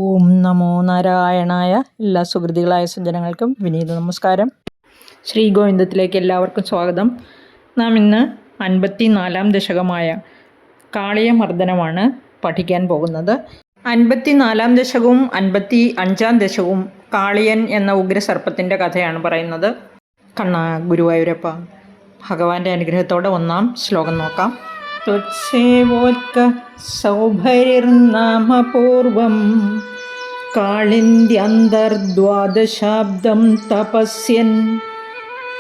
ഓം നമോ നാരായണായ. എല്ലാ സുഹൃത്തുക്കളായ സജ്ജനങ്ങൾക്കും വിനീത നമസ്കാരം. ശ്രീഗോവിന്ദത്തിലേക്ക് എല്ലാവർക്കും സ്വാഗതം. നാം ഇന്ന് 54-ാം ദശകമായ കാളിയമർദ്ദനമാണ് പഠിക്കാൻ പോകുന്നത്. 54-ാം ദശകവും 55-ാം ദശകവും കാളിയൻ എന്ന ഉഗ്രസർപ്പത്തിൻ്റെ കഥയാണ് പറയുന്നത്. കണ്ണാ ഗുരുവായൂരപ്പ, ഭഗവാന്റെ അനുഗ്രഹത്തോടെ 1-ാം ശ്ലോകം നോക്കാം. ത്വത്സേവോത്ക സൗഭരിർനാമപൂർവം കാളിന്ദ്യന്തർദ്വാദശാബ്ദം തപസ്യൻ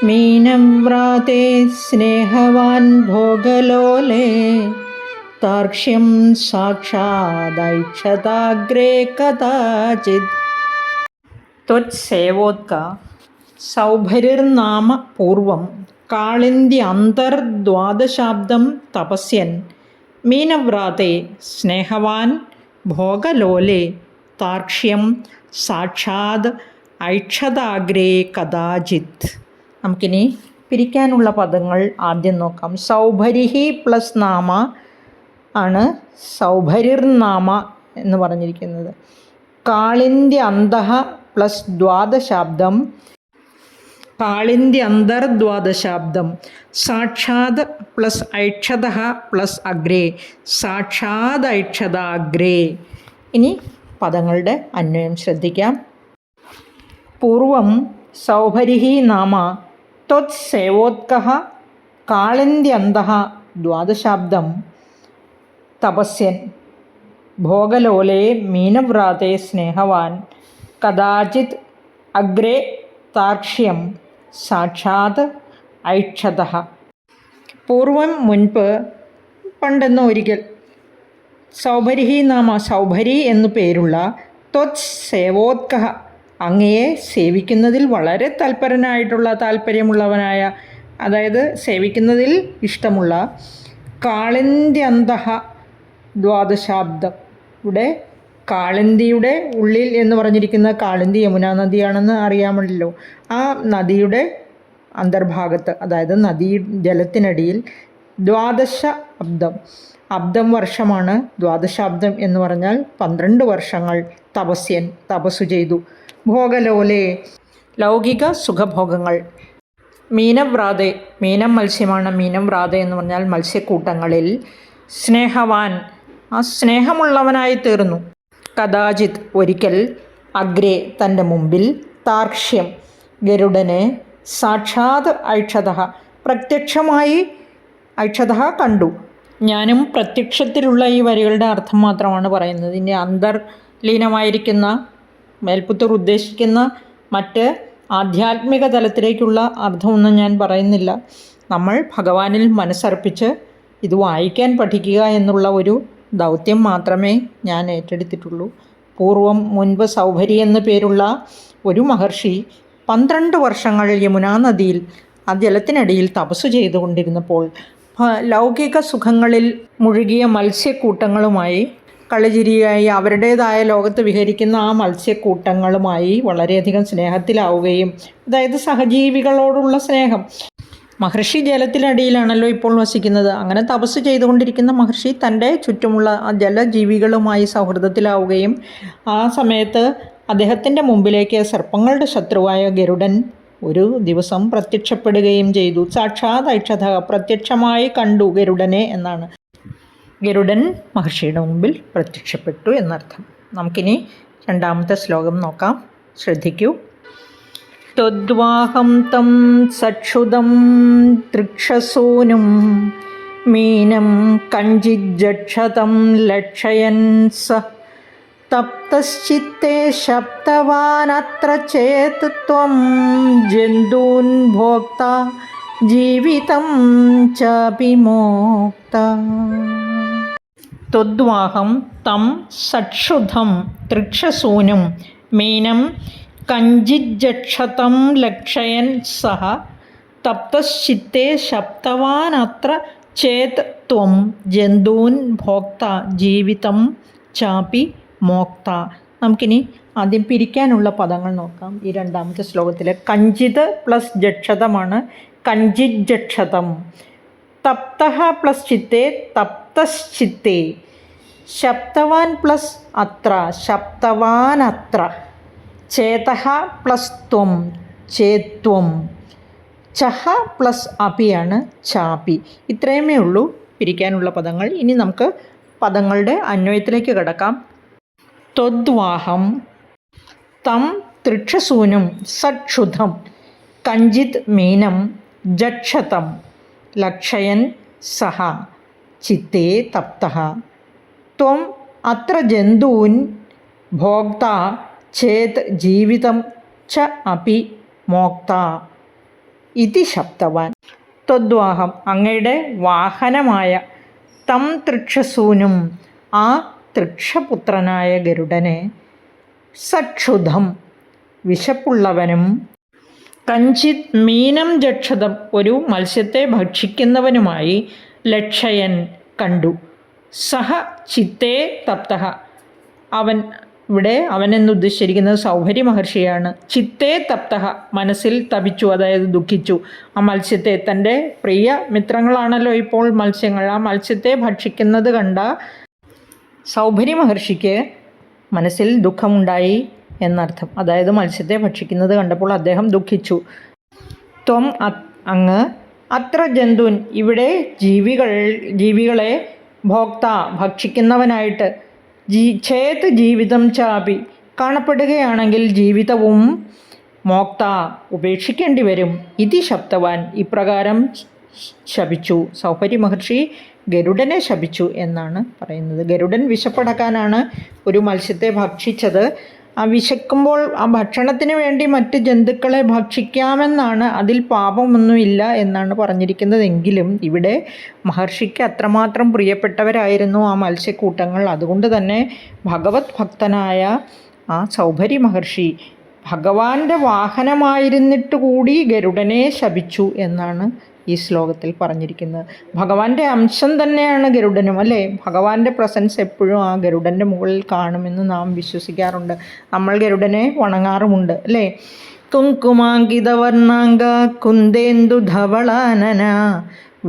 മീനം വ്രാതേ സ്നേഹവാൻ ഭോഗലോലേ താർക്ഷ്യം സാക്ഷാദൈക്ഷതാഗ്രേ കഥാചിത്. ത്വത്സേവോത്ക സൗഭരിർനാമ പൂർവം കാളിന്ദ്യന്തർദ്വാദശാബ്ദം തപസ്യൻ മീനവ്രാതേ സ്നേഹവാൻ ഭോഗലോലേ താർക്ഷ്യം സാക്ഷാത് ഐക്ഷതാഗ്രേ കഥാചിത്. നമുക്കിനി പിരിക്കാനുള്ള പദങ്ങൾ ആദ്യം നോക്കാം. സൗഭരിഹി പ്ലസ് നാമ ആണ് സൗഭരിർനാമ എന്ന് പറഞ്ഞിരിക്കുന്നത്. കാളിന്ദ്യന്തഃ പ്ലസ് ദ്വാദശാബ്ദം കാളിന്ദ്യന്തർദ്വാദശാബ്ദം. സാക്ഷാത് പ്ലസ് ഐക്ഷതഃ പ്ലസ് അഗ്രേ സാക്ഷാത് ഐക്ഷതാഗ്രേ. ഇനി പദങ്ങളുടെ അന്വയം ശ്രദ്ധിക്കാം. പൂർവം സൗഭരിഹി നാമ ത്വത്സേവോത്കഃ കാളിന്ദ്യന്തഃ ദ്വാദശാബ്ദം തപസ്യൻ ഭോഗലോലേ മീനവ്രാതേ സ്നേഹവാൻ കഥാചിത് അഗ്രേ താർക്ഷ്യം സാക്ഷാത് ഐക്ഷതഃ. പൂർവം മുൻപ്, പണ്ടെന്ന് ഒരിക്കൽ, സൗഭരിഹി നാമ സൗഭരി എന്നു പേരുള്ള ത്വത് സേവോത്കഃ അങ്ങയെ സേവിക്കുന്നതിൽ വളരെ താല്പര്യമുള്ളവനായ, അതായത് സേവിക്കുന്നതിൽ ഇഷ്ടമുള്ള കാളിന്ദ്യന്തഃ ദ്വാദശാബ്ദം. ഇവിടെ കാളിന്തിയുടെ ഉള്ളിൽ എന്ന് പറഞ്ഞിരിക്കുന്ന കാളിന്തി യമുന നദിയാണെന്ന് അറിയാമല്ലോ. ആ നദിയുടെ അന്തർഭാഗത്ത്, അതായത് നദീ ജലത്തിനടിയിൽ അബ്ദം വർഷമാണ്. ദ്വാദശാബ്ദം എന്ന് പറഞ്ഞാൽ 12 വർഷങ്ങൾ തപസ്യൻ തപസ്സു ചെയ്തു. ഭോഗലോലേ ലൗകിക സുഖഭോഗങ്ങൾ. മീനവ്രാതെ മീനം മത്സ്യമാണ്. മീനവ്രാതെ എന്ന് പറഞ്ഞാൽ മത്സ്യക്കൂട്ടങ്ങളിൽ. സ്നേഹവാൻ ആ സ്നേഹമുള്ളവനായി തീർന്നു. കഥാചിത് ഒരിക്കൽ. അഗ്രേ തൻ്റെ മുമ്പിൽ. താർക്ഷ്യം ഗരുഡനെ. സാക്ഷാത് ഐക്ഷതഃ പ്രത്യക്ഷമായി ഐക്ഷതഃ കണ്ടു. ഞാനും പ്രത്യക്ഷത്തിലുള്ള ഈ വരികളുടെ അർത്ഥം മാത്രമാണ് പറയുന്നത്. ഇനി അന്തർലീനമായിരിക്കുന്ന, മേൽപ്പുത്തൂർ ഉദ്ദേശിക്കുന്ന മറ്റ് ആധ്യാത്മിക തലത്തിലേക്കുള്ള അർത്ഥമൊന്നും ഞാൻ പറയുന്നില്ല. നമ്മൾ ഭഗവാനിൽ മനസ്സർപ്പിച്ച് ഇത് വായിക്കാൻ പഠിക്കുക എന്നുള്ള ഒരു ദൗത്യം മാത്രമേ ഞാൻ ഏറ്റെടുത്തിട്ടുള്ളൂ. പൂർവം മുൻപ് സൗഭരി എന്ന പേരുള്ള ഒരു മഹർഷി 12 വർഷങ്ങൾ യമുനാ നദിയിൽ ആ ജലത്തിനടിയിൽ തപസ്സു ചെയ്തുകൊണ്ടിരുന്നപ്പോൾ ലൗകിക സുഖങ്ങളിൽ മുഴുകിയ മത്സ്യക്കൂട്ടങ്ങളുമായി കളിചിരിയായി അവരുടേതായ ലോകത്ത് വിഹരിക്കുന്ന ആ മത്സ്യക്കൂട്ടങ്ങളുമായി വളരെയധികം സ്നേഹത്തിലാവുകയും, അതായത് സഹജീവികളോടുള്ള സ്നേഹം. മഹർഷി ജലത്തിനടിയിലാണല്ലോ ഇപ്പോൾ വസിക്കുന്നത്. അങ്ങനെ തപസ് ചെയ്തുകൊണ്ടിരിക്കുന്ന മഹർഷി തൻ്റെ ചുറ്റുമുള്ള ആ ജലജീവികളുമായി സൗഹൃദത്തിലാവുകയും ആ സമയത്ത് അദ്ദേഹത്തിൻ്റെ മുമ്പിലേക്ക് സർപ്പങ്ങളുടെ ശത്രുവായ ഗരുഡൻ ഒരു ദിവസം പ്രത്യക്ഷപ്പെടുകയും ചെയ്തു. സാക്ഷാത് ഐക്ഷത പ്രത്യക്ഷമായി കണ്ടു ഗരുഡനെ എന്നാണ്. ഗരുഡൻ മഹർഷിയുടെ മുമ്പിൽ പ്രത്യക്ഷപ്പെട്ടു എന്നർത്ഥം. നമുക്കിനി 2-ാമത്തെ ശ്ലോകം നോക്കാം. ശ്രദ്ധിക്കൂ. ത്വദ്വാഹം തം സക്ഷുദം തൃക്ഷസൂനും മീനം കഞ്ചിജ്ജക്ഷതം ലക്ഷയൻ സ തപ്തശ്ചിത്തേ ശബ്ദവാനത്ര ചേത് ത്വം ജന്തൂൻ ഭോക്ത ജീവിതം ചാപി മോക്ത. ത്വദ്വാഹം തം സക്ഷുധം തൃക്ഷസൂനും മീനം കഞ്ചിജ്ജക്ഷതം ലക്ഷയൻ സഹ തപ്തശ്ചിത്തേ ശബ്ദവാനത്ര ചേത് ത്വം ജന്തൂൻ ഭോക്ത ജീവിതം ചാപി മോക്ത. നമുക്കിനി ആദ്യം പിരിക്കാനുള്ള പദങ്ങൾ നോക്കാം. ഈ 2-ാമത്തെ ശ്ലോകത്തിൽ കഞ്ചിത് പ്ലസ് ജക്ഷതമാണ് കഞ്ചിജ്ജക്ഷതം. തപ്തഃ പ്ലസ് ചിത്തേ തപ്തശ്ചിത്തേ. ശബ്ദവാൻ പ്ലസ് അത്ര, ശബ്ദവാൻ അത്ര. ചേതഃ പ്ലസ് ത്വം, ചേത്വം. ചഹ പ്ലസ് അപിയാണ് ചാപി. ഇത്രയുമേ ഉള്ളൂ പിരിക്കാനുള്ള പദങ്ങൾ. ഇനി നമുക്ക് പദങ്ങളുടെ അന്വയത്തിലേക്ക് കിടക്കാം. ത്വദ്വാഹം തം തൃക്ഷസൂനും സക്ഷുധം കഞ്ചിത് മീനം ജക്ഷതം ലക്ഷയൻ സഹ ചിത്തേ തപ്തഃ. ത്വം അത്ര ജന്തൂൻ ഭോക്ത ചേത് ജീവിതം ച അപി മോക്ത ഇതി ശബ്ദവാൻ. ത്വദ്വാഹം അങ്ങയുടെ വാഹനമായ, തം തൃക്ഷസൂനും ആ തൃക്ഷപുത്രനായ ഗരുഡനെ, സക്ഷുധം വിശപ്പുള്ളവനും, കഞ്ചിത് മീനം ജക്ഷതം ഒരു മത്സ്യത്തെ ഭക്ഷിക്കുന്നവനുമായി, ലക്ഷയൻ കണ്ടു, സഹ ചിത്തേ തപ്തഃ അവൻ, ഇവിടെ അവനെന്ന് ഉദ്ദേശിച്ചിരിക്കുന്നത് സൗഭരി മഹർഷിയാണ്. ചിത്തേ തപ്തഃ മനസ്സിൽ തപിച്ചു, അതായത് ദുഃഖിച്ചു. ആ മത്സ്യത്തെ, തൻ്റെ പ്രിയ മിത്രങ്ങളാണല്ലോ ഇപ്പോൾ മത്സ്യങ്ങൾ, ആ മത്സ്യത്തെ ഭക്ഷിക്കുന്നത് കണ്ട സൗഭരി മഹർഷിക്ക് മനസ്സിൽ ദുഃഖമുണ്ടായി എന്നർത്ഥം. അതായത് മത്സ്യത്തെ ഭക്ഷിക്കുന്നത് കണ്ടപ്പോൾ അദ്ദേഹം ദുഃഖിച്ചു. ത്വം അങ്ങ്, അത്ര ജന്തുൻ ഇവിടെ ജീവികളെ, ഭോക്ത ഭക്ഷിക്കുന്നവനായിട്ട്, ചേത് ജീവിതം ചാപി കാണപ്പെടുകയാണെങ്കിൽ ജീവിതവും, മോക്ത ഉപേക്ഷിക്കേണ്ടി വരും, ഇതി ശബ്ദവാൻ ഇപ്രകാരം ശപിച്ചു. സൗഭരി മഹർഷി ഗരുഡനെ ശപിച്ചു എന്നാണ് പറയുന്നത്. ഗരുഡൻ വിശപ്പടക്കാനാണ് ഒരു മത്സ്യത്തെ ഭക്ഷിച്ചത്. ആ വിശക്കുമ്പോൾ ആ ഭക്ഷണത്തിന് വേണ്ടി മറ്റ് ജന്തുക്കളെ ഭക്ഷിക്കാമെന്നാണ്, അതിൽ പാപമൊന്നുമില്ല എന്നാണ് പറഞ്ഞിരിക്കുന്നതെങ്കിലും ഇവിടെ മഹർഷിക്ക് അത്രമാത്രം പ്രിയപ്പെട്ടവരായിരുന്നു ആ മത്സ്യക്കൂട്ടങ്ങൾ. അതുകൊണ്ട് തന്നെ ഭഗവത് ഭക്തനായ ആ സൗഭരി മഹർഷി ഭഗവാന്റെ വാഹനമായിരുന്നിട്ട് കൂടി ഗരുഡനെ ശപിച്ചു എന്നാണ് ഈ ശ്ലോകത്തിൽ പറഞ്ഞിരിക്കുന്നത്. ഭഗവാന്റെ അംശം തന്നെയാണ് ഗരുഡനും, അല്ലേ? ഭഗവാന്റെ പ്രസൻസ് എപ്പോഴും ആ ഗരുഡൻ്റെ മുകളിൽ കാണുമെന്ന് നാം വിശ്വസിക്കാറുണ്ട്. നമ്മൾ ഗരുഡനെ വണങ്ങാറുമുണ്ട്, അല്ലേ? കുങ്കുമാങ്കിതവർണാംഗ കുന്ദേന്ദു ധവളാനന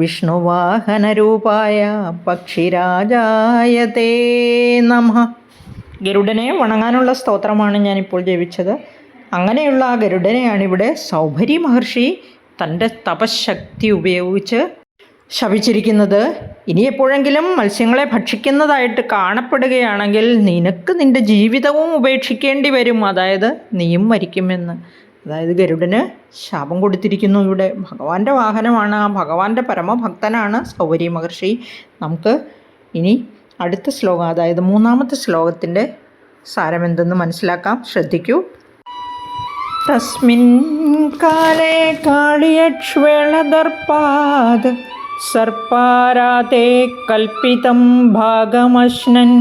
വിഷ്ണുവാഹനരൂപായ പക്ഷിരാജായ തേ നമഃ. ഗരുഡനെ വണങ്ങാനുള്ള സ്തോത്രമാണ് ഞാനിപ്പോൾ ജപിച്ചത്. അങ്ങനെയുള്ള ആ ഗരുഡനെയാണിവിടെ സൗഭരി മഹർഷി തൻ്റെ തപശക്തി ഉപയോഗിച്ച് ശപിച്ചിരിക്കുന്നത്. ഇനി എപ്പോഴെങ്കിലും മത്സ്യങ്ങളെ ഭക്ഷിക്കുന്നതായിട്ട് കാണപ്പെടുകയാണെങ്കിൽ നിനക്ക് നിൻ്റെ ജീവിതവും ഉപേക്ഷിക്കേണ്ടി വരും, അതായത് നീയും മരിക്കുമെന്ന്. അതായത് ഗരുഡന് ശാപം കൊടുത്തിരിക്കുന്നു. ഇവിടെ ഭഗവാന്റെ വാഹനമാണ്, ആ ഭഗവാന്റെ പരമഭക്തനാണ് സൗഭരി മഹർഷി. നമുക്ക് ഇനി അടുത്ത ശ്ലോകം, അതായത് മൂന്നാമത്തെ ശ്ലോകത്തിൻ്റെ സാരമെന്തെന്ന് മനസ്സിലാക്കാം. ശ്രദ്ധിക്കൂ. തസ്മിൻ കാലേ കാളിയക്ഷ്വേളദർപ്പാത് സർപ്പാരാതേ കൽപ്പിതം ഭാഗമശ്നൻ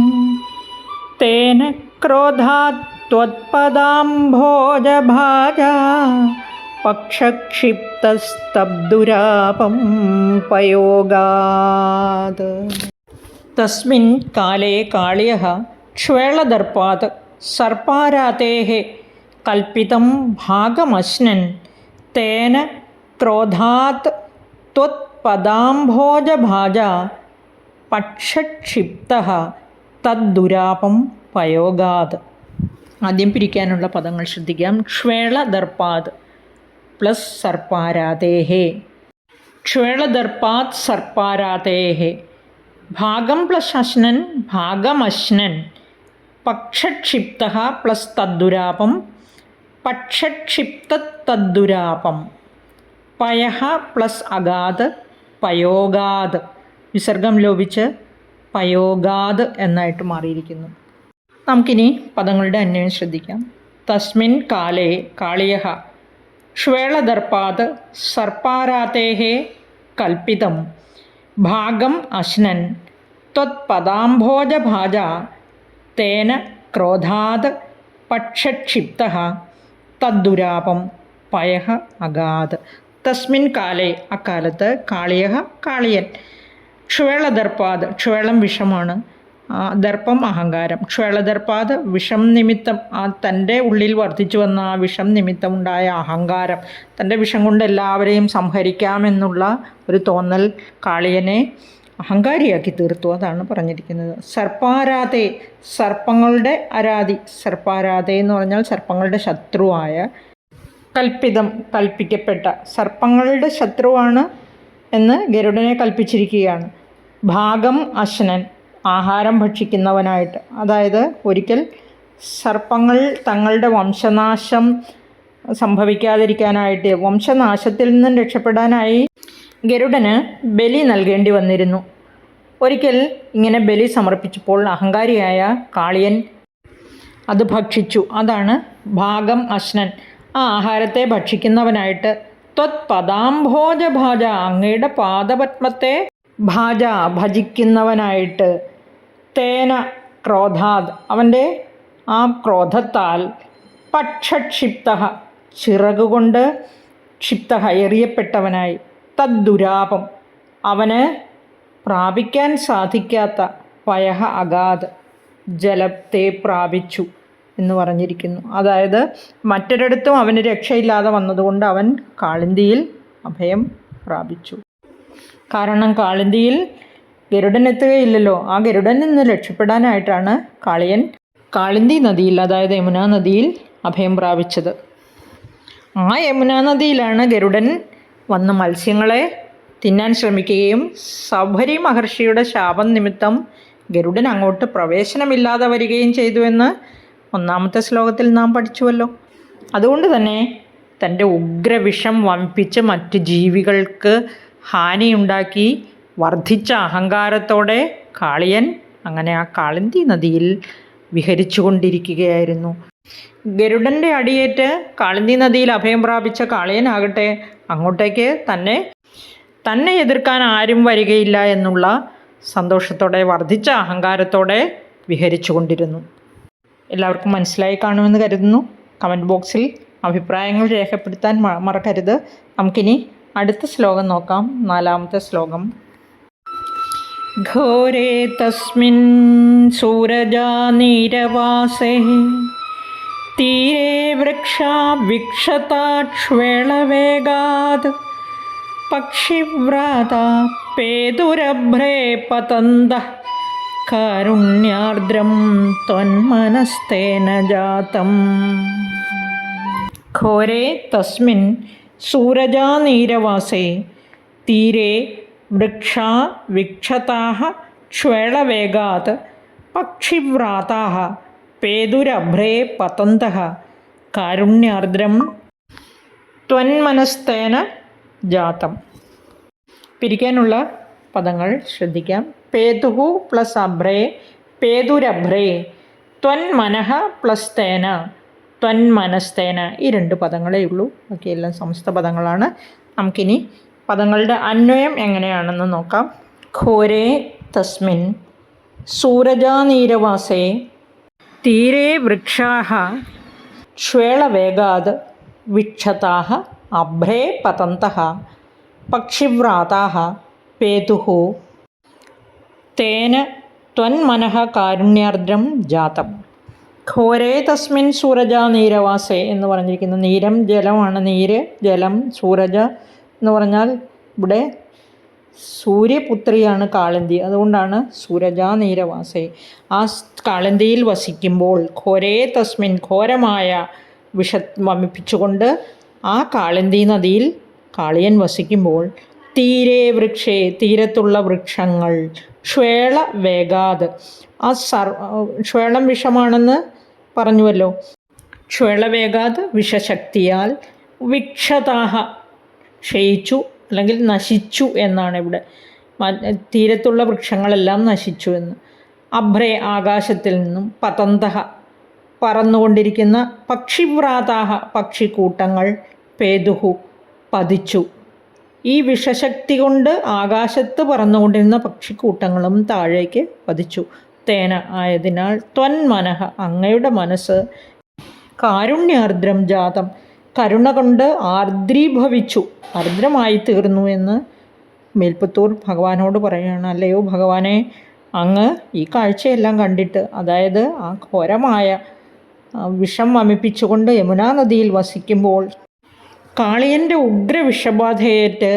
തേന ക്രോധാത് ത്വത്പദാംഭോജഭാജാ പക്ഷക്ഷിപ്തസ്തബ്ദുരാപം പയോഗാത്. തസ്മിൻ കാലേ കാളിയഃ ക്ഷ്വേളദർപ്പാത് സർപ്പാരാതേഃ കൽപ്പിതം ഭാഗമശ്നൻ തേന ക്രോധാത് ത്വത്പദാംഭോജഭാജാ പക്ഷക്ഷിപ്തഃ തദ്ദുരാപം പയോഗാത്. ആദ്യം പിരിക്കാനുള്ള പദങ്ങൾ ശ്രദ്ധിക്കാം. ക്ഷ്വേളദർപ്പാത് പ്ലസ് സർപ്പാരാതേഃ. ക്ഷ്വേളദർപ്പാത് സർപ്പാരാതേഃ. ഭാഗം പ്ലസ് അശ്നൻ ഭാഗമശ്നൻ. പക്ഷക്ഷിപ്തഃ പ്ലസ് തദ്ദുരാപം പക്ഷക്ഷിപ്തത്തദ്ദുരാപം. പയഃ പ്ലസ് അഗാത് പയോഗാത്. വിസർഗം ലോപിച്ച് പയോഗാത് എന്നായിട്ട് മാറിയിരിക്കുന്നു. നമുക്കിനി പദങ്ങളുടെ അന്വയം ശ്രദ്ധിക്കാം. തസ്മിൻ കാലേ കാളിയഃ ക്ഷ്വേളദർപ്പാത് സർപ്പാരാതേഃ കൽപ്പിതം ഭാഗം അശ്നൻ ത്വത്പദാംഭോജഭാജാ തേന ക്രോധാത് പക്ഷക്ഷിപ്തഃ തദ്ദുരാപം പയഃ അഗാത്. തസ്മിൻ കാലേ അക്കാലത്ത്, കാളിയഃ കാളിയൻ, ക്ഷ്വേളദർപ്പാത് ക്ഷ്വേളം വിഷമാണ്, ദർപ്പം അഹങ്കാരം. ക്ഷ്വേളദർപ്പാത് വിഷം നിമിത്തം, തൻ്റെ ഉള്ളിൽ വർദ്ധിച്ചു വന്ന ആ വിഷം നിമിത്തമുണ്ടായ അഹങ്കാരം, തൻ്റെ വിഷം കൊണ്ട് എല്ലാവരെയും സംഹരിക്കാമെന്നുള്ള ഒരു തോന്നൽ കാളിയനെ അഹങ്കാരിയാക്കി തീർത്തു. അതാണ് പറഞ്ഞിരിക്കുന്നത്. സർപ്പാരാധേ, സർപ്പങ്ങളുടെ ആരാധി. സർപ്പാരാധേ എന്ന് പറഞ്ഞാൽ സർപ്പങ്ങളുടെ ശത്രുവായ, കൽപ്പിക്കപ്പെട്ട സർപ്പങ്ങളുടെ ശത്രുവാണ് എന്ന് ഗരുഡനെ കൽപ്പിച്ചിരിക്കുകയാണ്. ഭാഗം അശ്നൻ, ആഹാരം ഭക്ഷിക്കുന്നവനായിട്ട്. അതായത് ഒരിക്കൽ സർപ്പങ്ങൾ തങ്ങളുടെ വംശനാശം സംഭവിക്കാതിരിക്കാനായിട്ട്, വംശനാശത്തിൽ നിന്നും രക്ഷപ്പെടാനായി ഗരുഡന് ബലി നൽകേണ്ടി വന്നിരുന്നു. ഒരിക്കൽ ഇങ്ങനെ ബലി സമർപ്പിച്ചപ്പോൾ അഹങ്കാരിയായ കാളിയൻ അത് ഭക്ഷിച്ചു. അതാണ് ഭാഗം അശ്നൻ. ആ ആഹാരത്തെ ഭക്ഷിക്കുന്നവനായിട്ട് ത്വത് പദാംഭോജ ഭാജ, അങ്ങയുടെ പാദപത്മത്തെ ഭാജ ഭജിക്കുന്നവനായിട്ട്, തേന ക്രോധാത്, അവൻ്റെ ആ ക്രോധത്താൽ, പക്ഷക്ഷിപ്ത, ചിറകുകൊണ്ട്, ക്ഷിപ്ത എറിയപ്പെട്ടവനായി, തദ്ദുരാപം, അവന് പ്രാപിക്കാൻ സാധിക്കാത്ത, പയഹ അഗാധ, ജലത്തെ പ്രാപിച്ചു എന്ന് പറഞ്ഞിരിക്കുന്നു. അതായത് മറ്റൊരിടത്തും അവന് രക്ഷയില്ലാതെ വന്നതുകൊണ്ട് അവൻ കാളിന്തിയിൽ അഭയം പ്രാപിച്ചു. കാരണം കാളിന്തിയിൽ ഗരുഡൻ എത്തുകയില്ലല്ലോ. ആ ഗരുഡനിൽ നിന്ന് രക്ഷപ്പെടാനായിട്ടാണ് കാളിന്തി നദിയിൽ, അതായത് യമുനാ നദിയിൽ അഭയം പ്രാപിച്ചത്. ആ യമുനാ നദിയിലാണ് ഗരുഡൻ വന്ന് മത്സ്യങ്ങളെ തിന്നാൻ ശ്രമിക്കുകയും സൗഭരി മഹർഷിയുടെ ശാപം നിമിത്തം ഗരുഡൻ അങ്ങോട്ട് പ്രവേശനമില്ലാതെ വരികയും ചെയ്തു എന്ന് 1-ാമത്തെ ശ്ലോകത്തിൽ നാം പഠിച്ചുവല്ലോ. അതുകൊണ്ട് തന്നെ തൻ്റെ ഉഗ്രവിഷം വമിപ്പിച്ച് മറ്റ് ജീവികൾക്ക് ഹാനിയുണ്ടാക്കി വർദ്ധിച്ച അഹങ്കാരത്തോടെ കാളിയൻ അങ്ങനെ ആ കാളിന്തി നദിയിൽ വിഹരിച്ചു കൊണ്ടിരിക്കുകയായിരുന്നു. ഗരുഡൻ്റെ അടിയേറ്റ് കാളിന്തി നദിയിൽ അഭയം പ്രാപിച്ച കാളിയനാകട്ടെ അങ്ങോട്ടേക്ക് തന്നെ എതിർക്കാൻ ആരും വരികയില്ല എന്നുള്ള സന്തോഷത്തോടെ, വർദ്ധിച്ച അഹങ്കാരത്തോടെ വിഹരിച്ചു കൊണ്ടിരുന്നു. എല്ലാവർക്കും മനസ്സിലായി കാണുമെന്ന് കരുതുന്നു. കമൻറ്റ് ബോക്സിൽ അഭിപ്രായങ്ങൾ രേഖപ്പെടുത്താൻ മറക്കരുത്. നമുക്കിനി അടുത്ത ശ്ലോകം നോക്കാം. 4-ാമത്തെ ശ്ലോകം. ഘോരേ തസ്മിൻ സൂരജാ നീരവാസേ തീരേ വൃക്ഷാ വിക്ഷതാക്ഷ്വേളവേഗാത് പക്ഷിവ്രാത പേതുരഭ്രേ പതന്തഃ കാരുണ്യാർദ്രം ത്വന്മനസ്തേന ജാതം. ഘോരേ തസ്മിൻ സൂരജാ നീരവാസേ തീരേ വൃക്ഷാ വിക്ഷതാഃ ക്ഷ്വേളവേഗാത് പക്ഷിവ്രാതാഃ പേതുരഭ്രേ പതന്തഃ കാരുണ്യാർദ്രം ത്വന്മനസ്തേന ജാതം. പിരിക്കാനുള്ള പദങ്ങൾ ശ്രദ്ധിക്കാം. പേതുഹു പ്ലസ് അഭ്രേ, പേതുരഭ്രേ, ത്വന്മനഃ പ്ലസ് തേന, ത്വന്മനസ്തേന. ഈ 2 പദങ്ങളേ ഉള്ളൂ. ബാക്കിയെല്ലാം സമസ്ത പദങ്ങളാണ്. നമുക്കിനി പദങ്ങളുടെ അന്വയം എങ്ങനെയാണെന്ന് നോക്കാം. ഘോരേ തസ്മിൻ സൂരജാനീരവാസേ തീരേ വൃക്ഷാഃ ക്ഷ്വേളവേഗാത് വിക്ഷതാഃ അഭ്രേ പതന്തഃ പക്ഷിവ്രാതാഃ പേതുഃ തേന ത്വന്മനഃ കാരുണ്യാർദ്രം ജാതം. ഘോരേ തസ്മിൻ സൂരജാ നീരവാസേ എന്ന് പറഞ്ഞിരിക്കുന്ന നീരം ജലമാണ്. നീര്, ജലം, സൂരജ എന്ന് പറഞ്ഞാൽ ഇവിടെ സൂര്യപുത്രിയാണ് കാളിന്തി. അതുകൊണ്ടാണ് സൂരജാ നീരവാസേ. ആ കാളിന്തിയിൽ വസിക്കുമ്പോൾ, ഘോരേ തസ്മിൻ, ഘോരമായ വമിപ്പിച്ചുകൊണ്ട് ആ കാളിന്തി നദിയിൽ കാളിയൻ വസിക്കുമ്പോൾ, തീരേ വൃക്ഷേ, തീരത്തുള്ള വൃക്ഷങ്ങൾ, ക്ഷ്വേള വേഗാത്, ആ ക്ഷ്വേളം വിഷമാണെന്ന് പറഞ്ഞുവല്ലോ. ക്ഷ്വേളവേഗാത് വിഷശക്തിയാൽ, വിക്ഷതാഹ ക്ഷയിച്ചു അല്ലെങ്കിൽ നശിച്ചു എന്നാണ് ഇവിടെ. തീരത്തുള്ള വൃക്ഷങ്ങളെല്ലാം നശിച്ചു എന്ന്. അഭ്രേ ആകാശത്തിൽ നിന്നും, പതന്തഹ പറന്നുകൊണ്ടിരിക്കുന്ന, പക്ഷിവ്രാതാഹ പക്ഷിക്കൂട്ടങ്ങൾ, പേതുഹു പതിച്ചു. ഈ വിഷശക്തി കൊണ്ട് ആകാശത്ത് പറന്നുകൊണ്ടിരുന്ന പക്ഷിക്കൂട്ടങ്ങളും താഴേക്ക് പതിച്ചു. തേന ആയതിനാൽ, ത്വന്മനഃ അങ്ങയുടെ മനസ്സ്, കാരുണ്യാർദ്രം ജാതം കരുണ കൊണ്ട് ആർദ്രീഭവിച്ചു, ആർദ്രമായി തീർന്നു എന്ന് മേൽപ്പത്തൂർ ഭഗവാനോട് പറയുകയാണ്. അല്ലയോ ഭഗവാനെ, അങ്ങ് ഈ കാഴ്ചയെല്ലാം കണ്ടിട്ട്, അതായത് ആ ഘോരമായ വിഷം വമിപ്പിച്ചുകൊണ്ട് യമുനാ നദിയിൽ വസിക്കുമ്പോൾ, കാളിയൻ്റെ ഉഗ്ര വിഷബാധയേറ്റ്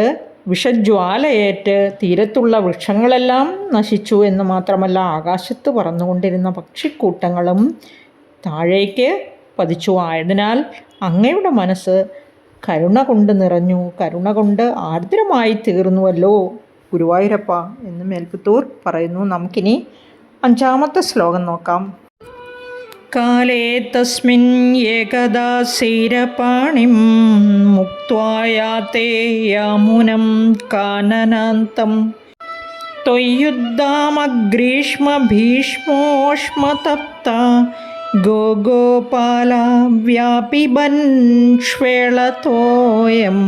വിഷജ്വാലയേറ്റ് തീരത്തുള്ള വൃക്ഷങ്ങളെല്ലാം നശിച്ചു എന്ന് മാത്രമല്ല ആകാശത്ത് പറന്നുകൊണ്ടിരുന്ന പക്ഷിക്കൂട്ടങ്ങളും താഴേക്ക് പതിച്ചു. ആയതിനാൽ അങ്ങയുടെ മനസ്സ് കരുണ കൊണ്ട് നിറഞ്ഞു, കരുണ കൊണ്ട് ആർദ്രമായി തീർന്നുവല്ലോ ഗുരുവായൂരപ്പ എന്ന് മേൽപ്പത്തൂർ പറയുന്നു. നമുക്കിനി 5-ാമത്തെ ശ്ലോകം നോക്കാം. കാലേ തസ്മിൻ ഏകദാ സീരപാണിം മുക്ത്വാ യാതേ യാമുനം കാനനാന്തം ത്വയ്യുദ്ധാമഗ്രീഷ്മ ഭീഷ്മോഷ്മതപ്ത ഗോപാല വ്യാപിബൻ ശ്വേളതോയം.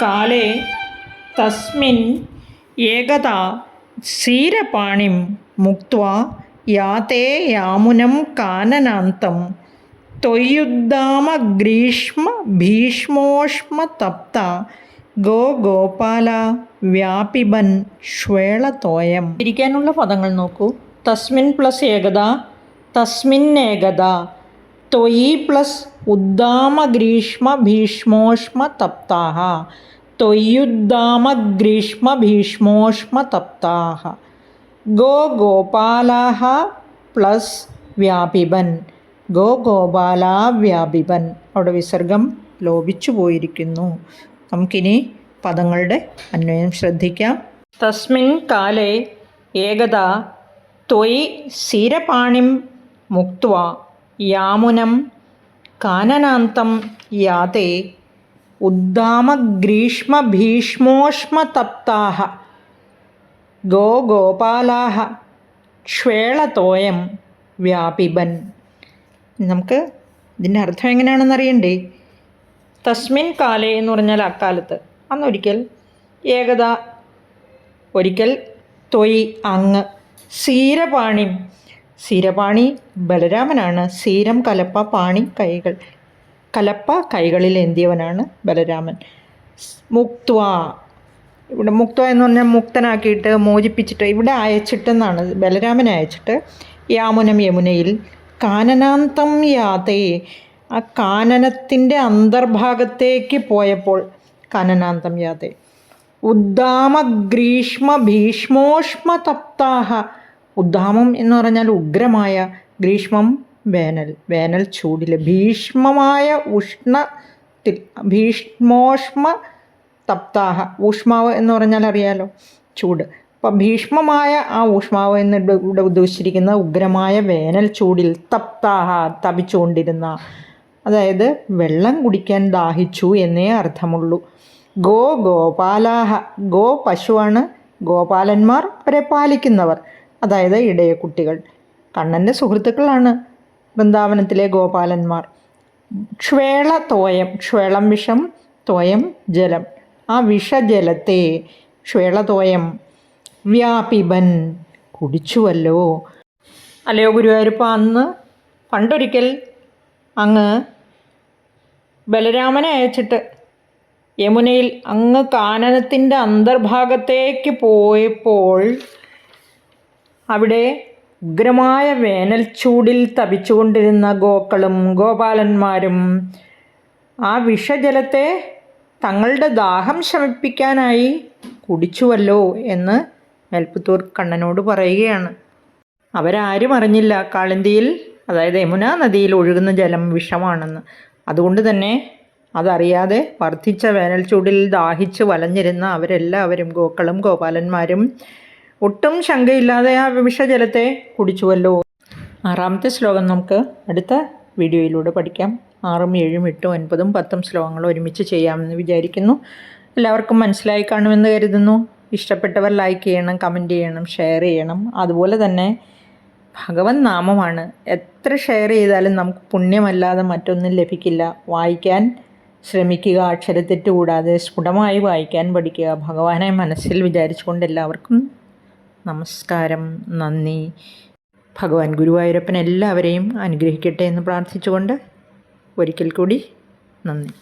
കാലേ തസ്മിൻ ഏകദാ സീരപാണിം മുക്ത്വാ യാതേ യാമുനം കാനനാന്തം ത്വയ്യുദ്ധാമഗ്രീഷ്മ ഭീഷ്മോഷ്മതപ്ത ഗോപാല വ്യാപിബൻ ശ്വേളതോയം. ഇരിക്കാനുള്ള പദങ്ങൾ നോക്കൂ. തസ്മിൻ പ്ലസ് ഏകദ, തസ്മിൻ ഏകദ, ത്വയി പ്ലസ് ഉദ്ദാമഗ്രീഷ്മ ഭീഷ്മോഷ്മതപ്താഃ, ത്വയ്യുദ്ദാമഗ്രീഷ്മ ഭീഷ്മോഷ്മതപ്താഃ. ഗോപാലാഃ പ്ലസ് വ്യാപിബൻ, ഗോപാല വ്യാപിബൻ. അവിടെ വിസർഗം ലോപിച്ചു പോയിരിക്കുന്നു. നമുക്കിനി പദങ്ങളുടെ അന്വയം ശ്രദ്ധിക്കാം. തസ്മിൻ കാലേ ഏകദാ ത്വയി സീരപാണിം മുക്ത്വാ യാമുനം കാനനാന്തം യാതേ ഉദ്ദാമഗ്രീഷ്മ ഭീഷ്മോഷ്മതപ്താഃ ഗോപാലാഃ ശ്വേളതോയം വ്യാപിബൻ. നമുക്ക് ഇതിൻ്റെ അർത്ഥം എങ്ങനെയാണെന്ന് അറിയണ്ടേ? തസ്മിൻ കാലേ എന്ന് പറഞ്ഞാൽ അക്കാലത്ത്, അന്നൊരിക്കൽ, ഏകദ ഒരിക്കൽ, ത്വയി അങ്ങ്, സീരപാണിം, സീരപാണി ബലരാമനാണ്. സീരം കലപ്പ, പാണി കൈകൾ, കലപ്പ കൈകളിൽ ഏന്തിയവനാണ് ബലരാമൻ. മുക്ത്വാ, ഇവിടെ മുക്ത്വ എന്ന് പറഞ്ഞാൽ മുക്തനാക്കിയിട്ട് മോചിപ്പിച്ചിട്ട്, ഇവിടെ അയച്ചിട്ടെന്നാണ്, ബലരാമനെ അയച്ചിട്ട് യാമുനം യമുനയിൽ, കാനനാന്തം യാതേ ആ കാനനത്തിൻ്റെ അന്തർഭാഗത്തേക്ക് പോയപ്പോൾ, കാനനാന്തം യാതേ, ഉദ്ദാമഗ്രീഷ്മ ഭീഷ്മോഷ്മതപ്താഃ, ഉദ്ദാമം എന്ന് പറഞ്ഞാൽ ഉഗ്രമായ, ഗ്രീഷ്മം വേനൽ, വേനൽ ചൂടിൽ, ഭീഷ്മമായ ഉഷ്ണത്തിൽ, ഭീഷ്മോഷ്മ തപ്താഹ, ഊഷ്മാവ് എന്ന് പറഞ്ഞാൽ അറിയാലോ ചൂട്. അപ്പം ഭീഷ്മമായ ആ ഊഷ്മാവ് എന്ന് ഇവിടെ ഉദ്ദേശിച്ചിരിക്കുന്ന ഉഗ്രമായ വേനൽ ചൂടിൽ, തപ്താഹ തപിച്ചുകൊണ്ടിരുന്ന, അതായത് വെള്ളം കുടിക്കാൻ ദാഹിച്ചു എന്നേ അർത്ഥമുള്ളൂ. ഗോപാലാഹ, ഗോ പശുവാണ്, ഗോപാലന്മാർ അവരെ പാലിക്കുന്നവർ, അതായത് ഇടയ കുട്ടികൾ, കണ്ണൻ്റെ സുഹൃത്തുക്കളാണ് വൃന്ദാവനത്തിലെ ഗോപാലന്മാർ. ശ്വേളതോയം, ശ്വേളം വിഷം, തോയം ജലം, ആ വിഷജലത്തെ, ശ്വേളതോയം വ്യാപിബൻ കുടിച്ചുവല്ലോ. അല്ലയോ ഗുരുവായൂരപ്പ, അന്ന് പണ്ടൊരിക്കൽ അങ്ങ് ബലരാമനെ അയച്ചിട്ട് യമുനയിൽ അങ്ങ് കാനനത്തിൻ്റെ അന്തർഭാഗത്തേക്ക് പോയപ്പോൾ അവിടെ ഉഗ്രമായ വേനൽ ചൂടിൽ തപിച്ചുകൊണ്ടിരുന്ന ഗോക്കളും ഗോപാലന്മാരും ആ വിഷജലത്തെ തങ്ങളുടെ ദാഹം ശമിപ്പിക്കാനായി കുടിച്ചുവല്ലോ എന്ന് മേൽപ്പത്തൂർ കണ്ണനോട് പറയുകയാണ്. അവരാരും അറിഞ്ഞില്ല കാളിന്തിയിൽ, അതായത് യമുനാ നദിയിൽ ഒഴുകുന്ന ജലം വിഷമാണെന്ന്. അതുകൊണ്ട് തന്നെ അതറിയാതെ വർദ്ധിച്ച വേനൽ ചൂടിൽ ദാഹിച്ച് വലഞ്ഞിരുന്ന അവരെല്ലാവരും, ഗോക്കളും ഗോപാലന്മാരും, ഒട്ടും ശങ്കയില്ലാതെ ആ വിഷജലത്തെ കുടിച്ചുവല്ലോ. 6-ാമത്തെ ശ്ലോകം നമുക്ക് അടുത്ത വീഡിയോയിലൂടെ പഠിക്കാം. 6ഉം 7ഉം 8ഉം 9ഉം 10ഉം ശ്ലോകങ്ങൾ ഒരുമിച്ച് ചെയ്യാമെന്ന് വിചാരിക്കുന്നു. എല്ലാവർക്കും മനസ്സിലായി കാണുമെന്ന് കരുതുന്നു. ഇഷ്ടപ്പെട്ടവർ ലൈക്ക് ചെയ്യണം, കമൻറ്റ് ചെയ്യണം, ഷെയർ ചെയ്യണം. അതുപോലെ തന്നെ ഭഗവൻ നാമമാണ്, എത്ര ഷെയർ ചെയ്താലും നമുക്ക് പുണ്യമല്ലാതെ മറ്റൊന്നും ലഭിക്കില്ല. വായിക്കാൻ ശ്രമിക്കുക, അക്ഷരത്തെറ്റ് കൂടാതെ സ്ഫുടമായി വായിക്കാൻ പഠിക്കുക. ഭഗവാനെ മനസ്സിൽ വിചാരിച്ചുകൊണ്ട് എല്ലാവർക്കും നമസ്കാരം, നന്ദി. ഭഗവാൻ ഗുരുവായൂരപ്പൻ എല്ലാവരെയും അനുഗ്രഹിക്കട്ടെ എന്ന് പ്രാർത്ഥിച്ചുകൊണ്ട് ഒരിക്കൽ കൂടി നന്ദി.